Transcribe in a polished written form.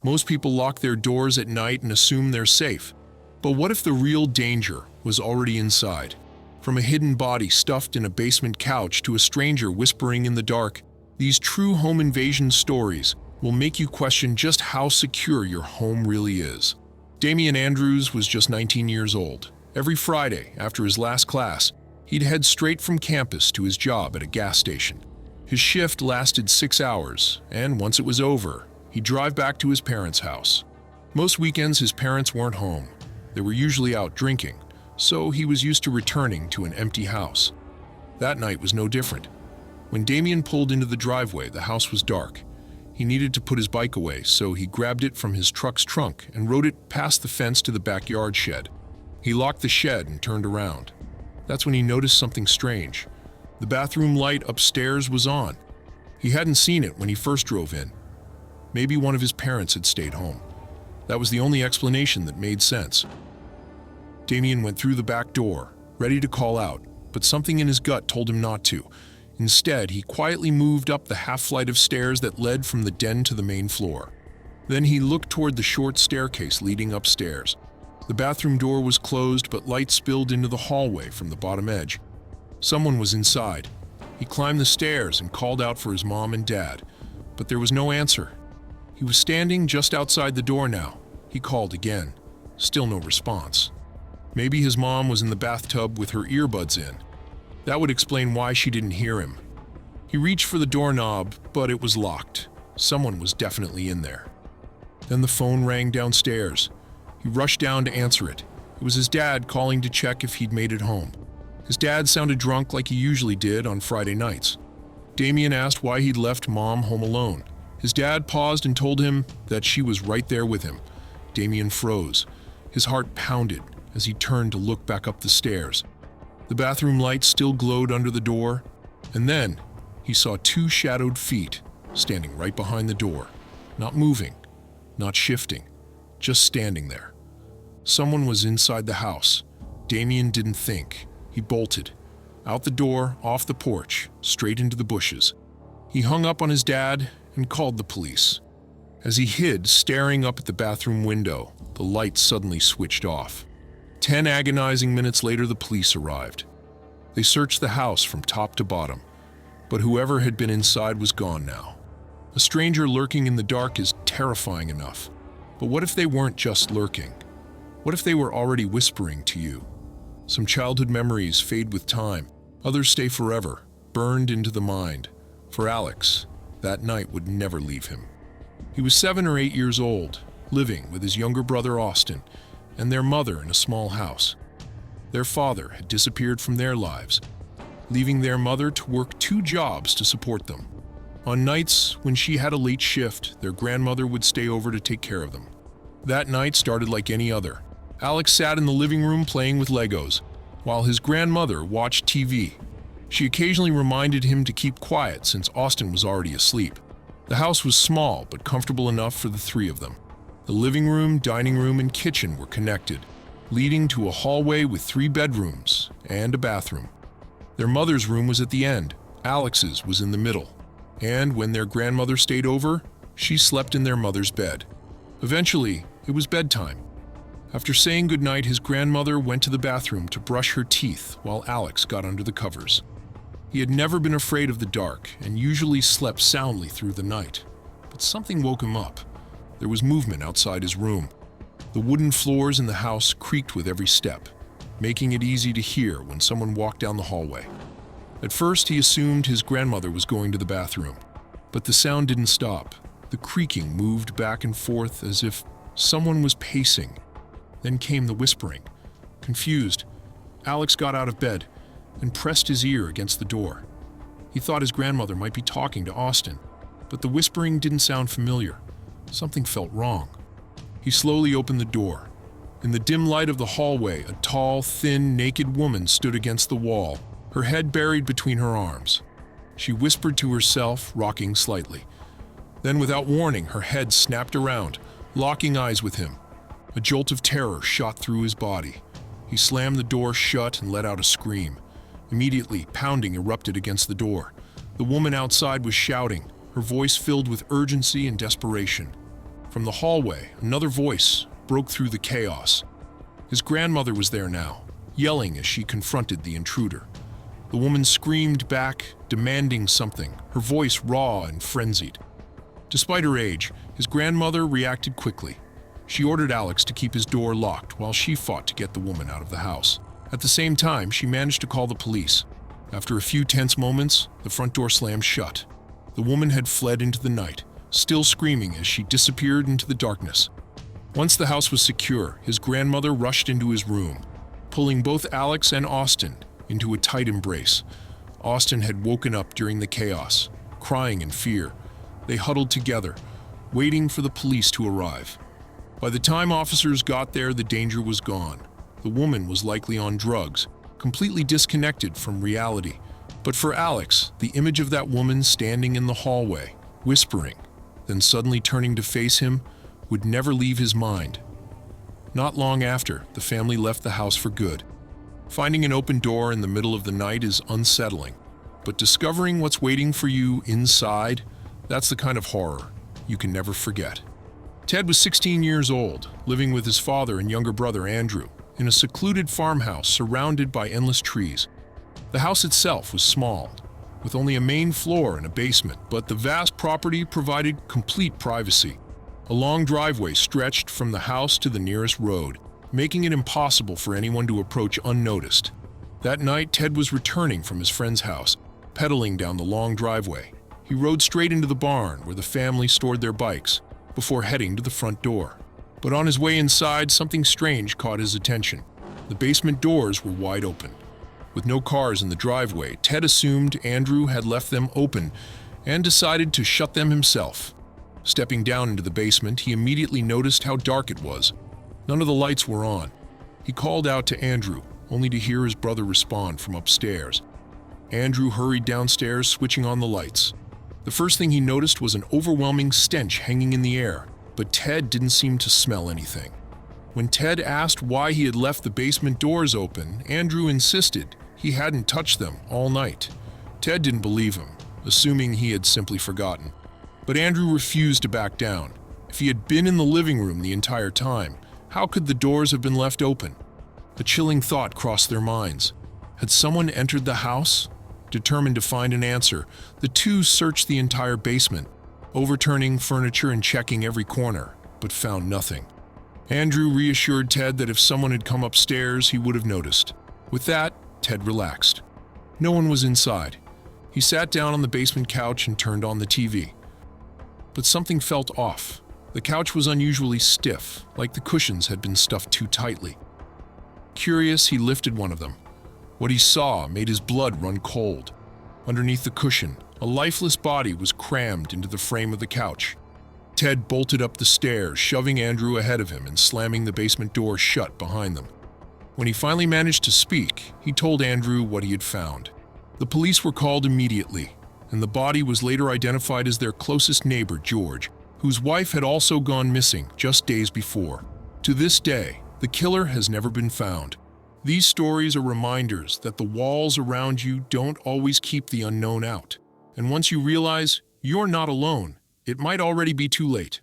Most people lock their doors at night and assume they're safe. But what if the real danger was already inside? From a hidden body stuffed in a basement couch to a stranger whispering in the dark, these true home invasion stories will make you question just how secure your home really is. Damian Andrews was just 19 years old. Every Friday, after his last class, he'd head straight from campus to his job at a gas station. His shift lasted 6 hours, and once it was over, he'd drive back to his parents' house. Most weekends, his parents weren't home. They were usually out drinking, so he was used to returning to an empty house. That night was no different. When Damian pulled into the driveway, the house was dark. He needed to put his bike away, so he grabbed it from his truck's trunk and rode it past the fence to the backyard shed. He locked the shed and turned around. That's when he noticed something strange. The bathroom light upstairs was on. He hadn't seen it when he first drove in. Maybe one of his parents had stayed home. That was the only explanation that made sense. Damian went through the back door, ready to call out, but something in his gut told him not to. Instead, he quietly moved up the half-flight of stairs that led from the den to the main floor. Then he looked toward the short staircase leading upstairs. The bathroom door was closed, but light spilled into the hallway from the bottom edge. Someone was inside. He climbed the stairs and called out for his mom and dad, but there was no answer. He was standing just outside the door now. He called again. Still no response. Maybe his mom was in the bathtub with her earbuds in. That would explain why she didn't hear him. He reached for the doorknob, but it was locked. Someone was definitely in there. Then the phone rang downstairs. He rushed down to answer it. It was his dad calling to check if he'd made it home. His dad sounded drunk like he usually did on Friday nights. Damian asked why he'd left mom home alone. His dad paused and told him that she was right there with him. Damian froze. His heart pounded as he turned to look back up the stairs. The bathroom light still glowed under the door, and then he saw 2 shadowed feet standing right behind the door, not moving, not shifting, just standing there. Someone was inside the house. Damian didn't think. He bolted. Out the door, off the porch, straight into the bushes. He hung up on his dad and called the police. As he hid, staring up at the bathroom window, the light suddenly switched off. 10 agonizing minutes later, the police arrived. They searched the house from top to bottom, but whoever had been inside was gone now. A stranger lurking in the dark is terrifying enough, but what if they weren't just lurking? What if they were already whispering to you? Some childhood memories fade with time, others stay forever, burned into the mind. For Alex, that night would never leave him. He was 7 or 8 years old, living with his younger brother Austin and their mother in a small house. Their father had disappeared from their lives, leaving their mother to work 2 jobs to support them. On nights when she had a late shift, their grandmother would stay over to take care of them. That night started like any other. Alex sat in the living room playing with Legos, while his grandmother watched TV. She occasionally reminded him to keep quiet since Austin was already asleep. The house was small but comfortable enough for the 3 of them. The living room, dining room, and kitchen were connected, leading to a hallway with 3 bedrooms and a bathroom. Their mother's room was at the end. Alex's was in the middle. And when their grandmother stayed over, she slept in their mother's bed. Eventually, it was bedtime. After saying goodnight, his grandmother went to the bathroom to brush her teeth while Alex got under the covers. He had never been afraid of the dark and usually slept soundly through the night. But something woke him up. There was movement outside his room. The wooden floors in the house creaked with every step, making it easy to hear when someone walked down the hallway. At first, he assumed his grandmother was going to the bathroom, but the sound didn't stop. The creaking moved back and forth as if someone was pacing. Then came the whispering. Confused, Alex got out of bed and pressed his ear against the door. He thought his grandmother might be talking to Austin, but the whispering didn't sound familiar. Something felt wrong. He slowly opened the door. In the dim light of the hallway, a tall, thin, naked woman stood against the wall, her head buried between her arms. She whispered to herself, rocking slightly. Then, without warning, her head snapped around, locking eyes with him. A jolt of terror shot through his body. He slammed the door shut and let out a scream. Immediately, pounding erupted against the door. The woman outside was shouting, her voice filled with urgency and desperation. From the hallway, another voice broke through the chaos. His grandmother was there now, yelling as she confronted the intruder. The woman screamed back, demanding something, her voice raw and frenzied. Despite her age, his grandmother reacted quickly. She ordered Alex to keep his door locked while she fought to get the woman out of the house. At the same time, she managed to call the police. After a few tense moments, the front door slammed shut. The woman had fled into the night, still screaming as she disappeared into the darkness. Once the house was secure, his grandmother rushed into his room, pulling both Alex and Austin into a tight embrace. Austin had woken up during the chaos, crying in fear. They huddled together, waiting for the police to arrive. By the time officers got there, the danger was gone. The woman was likely on drugs, completely disconnected from reality. But for Alex, the image of that woman standing in the hallway, whispering, then suddenly turning to face him, would never leave his mind. Not long after, the family left the house for good. Finding an open door in the middle of the night is unsettling, but discovering what's waiting for you inside, that's the kind of horror you can never forget. Ted was 16 years old, living with his father and younger brother Andrew, in a secluded farmhouse surrounded by endless trees. The house itself was small, with only a main floor and a basement, but the vast property provided complete privacy. A long driveway stretched from the house to the nearest road, making it impossible for anyone to approach unnoticed. That night, Ted was returning from his friend's house, pedaling down the long driveway. He rode straight into the barn where the family stored their bikes, before heading to the front door. But on his way inside, something strange caught his attention. The basement doors were wide open. With no cars in the driveway, Ted assumed Andrew had left them open and decided to shut them himself. Stepping down into the basement, he immediately noticed how dark it was. None of the lights were on. He called out to Andrew, only to hear his brother respond from upstairs. Andrew hurried downstairs, switching on the lights. The first thing he noticed was an overwhelming stench hanging in the air, but Ted didn't seem to smell anything. When Ted asked why he had left the basement doors open, Andrew insisted he hadn't touched them all night. Ted didn't believe him, assuming he had simply forgotten. But Andrew refused to back down. If he had been in the living room the entire time, how could the doors have been left open? A chilling thought crossed their minds. Had someone entered the house? Determined to find an answer, the two searched the entire basement, overturning furniture and checking every corner, but found nothing. Andrew reassured Ted that if someone had come upstairs, he would have noticed. With that, Ted relaxed. No one was inside. He sat down on the basement couch and turned on the TV. But something felt off. The couch was unusually stiff, like the cushions had been stuffed too tightly. Curious, he lifted one of them. What he saw made his blood run cold. Underneath the cushion, a lifeless body was crammed into the frame of the couch. Ted bolted up the stairs, shoving Andrew ahead of him and slamming the basement door shut behind them. When he finally managed to speak, he told Andrew what he had found. The police were called immediately, and the body was later identified as their closest neighbor, George, whose wife had also gone missing just days before. To this day, the killer has never been found. These stories are reminders that the walls around you don't always keep the unknown out. And once you realize you're not alone, it might already be too late.